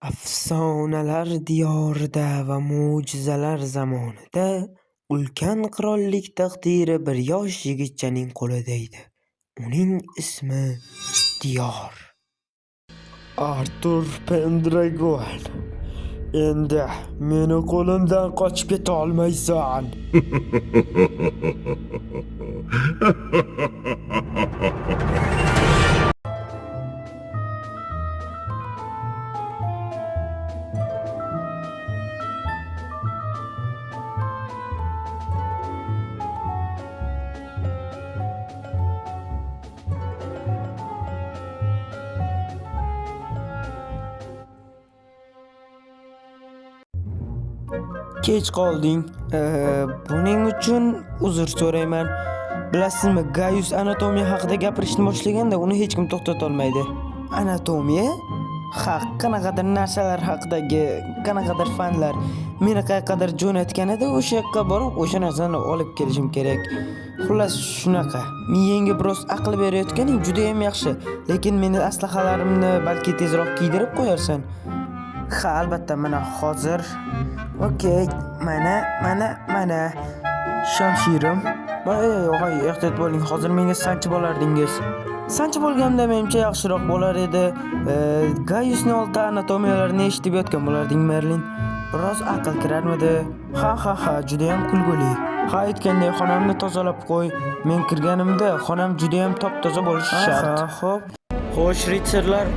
Afsonalar diyorida va mo'jizalar zamonida ulkan qirollik taqdiri bir yosh yigitchaning qo'lida edi. Uning ismi Diyor. Artur Pendragon. Endi meni qo'limdan qochib keta olmaysan. Kech qolding. Buning uchun uzr so'rayman. Bilasizmi, Gaius anatomiya haqida gapirishni boshlaganda uni hech kim to'xtata olmaydi. Anatomiya? Ha, qanaqadir narsalar haqidagi, qanaqadir fanlar. Meni qayergadir jo'natganida o'sha yoqqa borib, o'sha narsani olib kelishim kerak. Xullas shunaqa. Miyangga biroz aql berayotganing juda ham yaxshi, lekin meni aslahalarimni balki tezroq kiydirib qo'yarsan. Ha, albatta, mana hozir. Okey, mana shamshirim. Voy, ehtiyot bo'ling. Hozir menga sanchib olardingiz. Sanchib olganda menimcha yaxshiroq bo'lar edi. Gaiusning olti anatomiyalarini eshitib yotgan bo'larding, Merlin. Biroz aql kirarmidi? Ha, juda ham kulguli. Ha, aytganday xonamni tozalab qo'y. Men kirganimda xonam juda ham top-toza bo'lishi shart. Xo'p. Xo'sh, ritsarlar,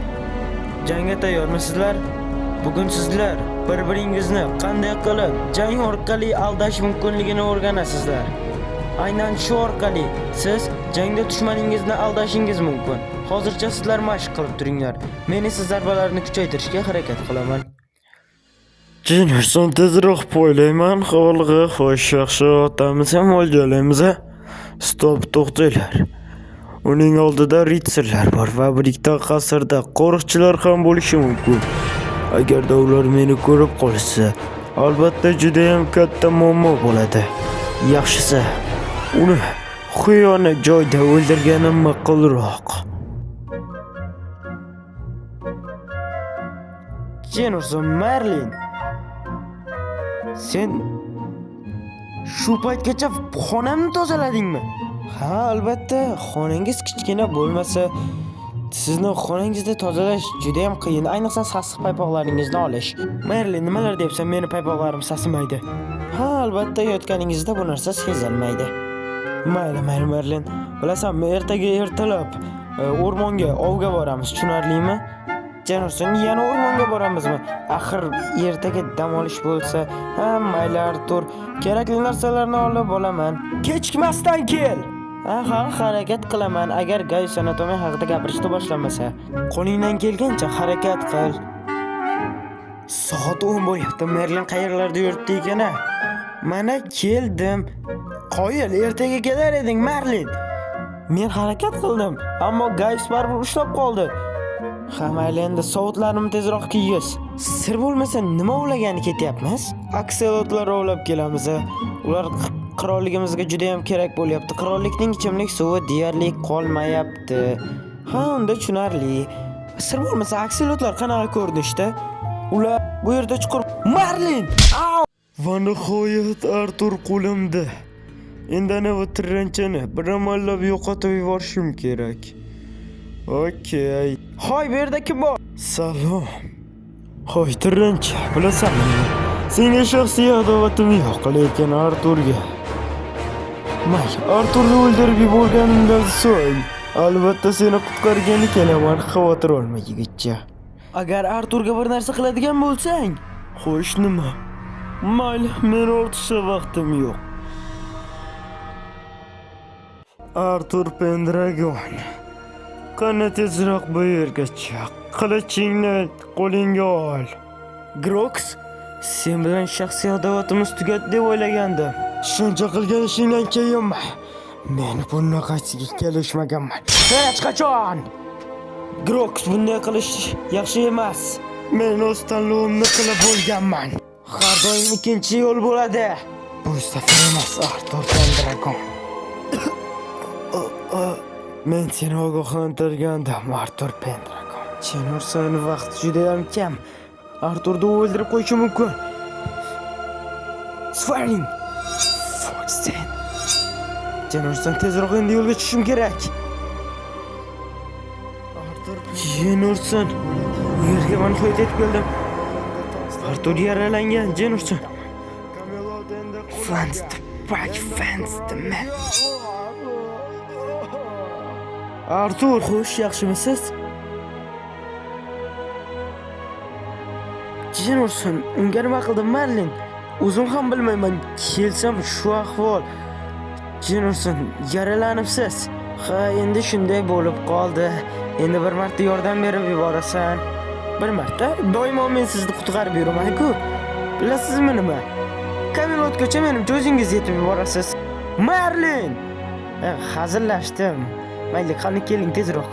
jangga tayyormisizlar? Bugun sizlar bir-biringizni qanday qilib jang orqali aldash mumkinligini o'rganasizlar. Aynan shu orqali siz jangda dushmaningizni aldashingiz mumkin. Hozircha sizlar mashq qilib turinglar. Men esa zarbalarni kuchaytirishga harakat qilaman. Jennerson tezroq poylayman. Xolg'i xo'sh, yaxshi otamiz ham o'ljalaymiz. Stop, to'xtanglar. Uning oldida ritsarlar bor va birikta qasrda qo'riqchilar ham bo'lishi mumkin. Agarda ular meni ko'rib qolsa, albatta juda ham katta muammo bo'ladi. Yaxshisi, uni xiyonat joyda o'ldirganim ma'qulroq. Jennerson, Merlin, sen shu paytgacha xonamni tozaladingmi? Ha, albatta, xonangiz kichkina bo'lmasa, sizni xonangizda tozalash juda ham qiyin, ayniqsa sassiq paypoqlaringizni olish. Merlin, nimalar deyapsan? Meni paypoqlarim sasimaydi. Ha, albatta, yotganingizda bu narsa sezilmaydi. Mayli, Merlin. Bilasanmi, ertaga ertalab o'rmonga ovga boramiz, tushunarlimi? Jennerson, yana o'rmonga boramizmi? Axir ertaga dam olish bo'lsa, ha, mayli Artur, kerakli narsalarni olib olaman. Kechikmasdan kel. Aha, harakat qilaman. Agar Gaius anatomiya haqida gapirishni boshlamasa, qo'lingdan kelgancha harakat qil. Soat 10 bo'lyapti. Merlin qayerlarda yuribdi ekan? Mana keldim. Qoyil, ertaga kelar eding, Merlin. Men harakat qildim, ammo Gaius baribir ushlab qoldi. Ha, mayli, endi soatlarimni tezroq kiygiz. Sir bo'lmasa nima o'ylagani ketyapmiz? Akselotlar ovlab kelamiz. Ular qirolligimizga juda ham kerak bo'lyapti. Qirollikning ichimlik suvi deyarli qolmayapti. Ha, unda tushunarli. Sir bo'lmasa akselotlar qanaqa ko'rinishda? Ular bu yerda chuqur. Merlin! Va nihoyat Artur qo'limda. Endi ana bu tiranchani bir amallab yo'qotib yuborishim kerak. Okey. Hoy, bu yerda kim bor? Salom. Hoy, tirancha, bilasanmi? Senga shaxsiy adovatim yo'q, lekin Arturga. Arturni o'ldirib yuborganimdan so'ng albatta seni qutqargani kelaman, xavotir olma yigitcha. Agar Arturga bir narsa qiladigan bo'lsang, xo'sh nima? Mayli, men ortiqcha vaqtim yo'q. Artur Pendragon, qani tezroq bu yerga chiq. Qilichingni qo'lingga ol. Grox, sen bilan shaxsiy adovatimiz tugadi deb o'ylagandim. Shuncha qilgan ishingdan keyin men bunaqasiga kelishmaganman. Hech qachon! Grox, bunday qilish yaxshi emas. Men o'z tanlovimni qilib bo'lganman. Har doim ikkinchi yo'l bo'ladi. Bu safar emas, Artur Pendragon. Men seni ogohlantirgandim, Artur Pendragon. Jennerson, vaqt juda ham kam. Arturni o'ldirib qo'yishi mumkin. Swearing. Foxten. Jennerson tezroq endi yo'lga chiqishim kerak. Jennerson, bu yerga men nihoyat yetib keldim. Artur yaralangan, Jennerson. Fans the man. Artur, xo'sh, yaxshimisiz? Jennerson, unga nima qildim, Marlin? O'zim ham bilmayman. Kelsam shu ahvol. Jennerson, yaralanibsiz. Ha, endi shunday bo'lib qoldi. Endi bir marta yordam berib yuborasan. Bir marta? Doimo men sizni qutqarib yuraman-ku. Bilasizmi nima? Kamelotgacha menimcha o'zingiz yetib yuborasiz. Marlin! Hazillashdim. Mayli, qani keling tezroq.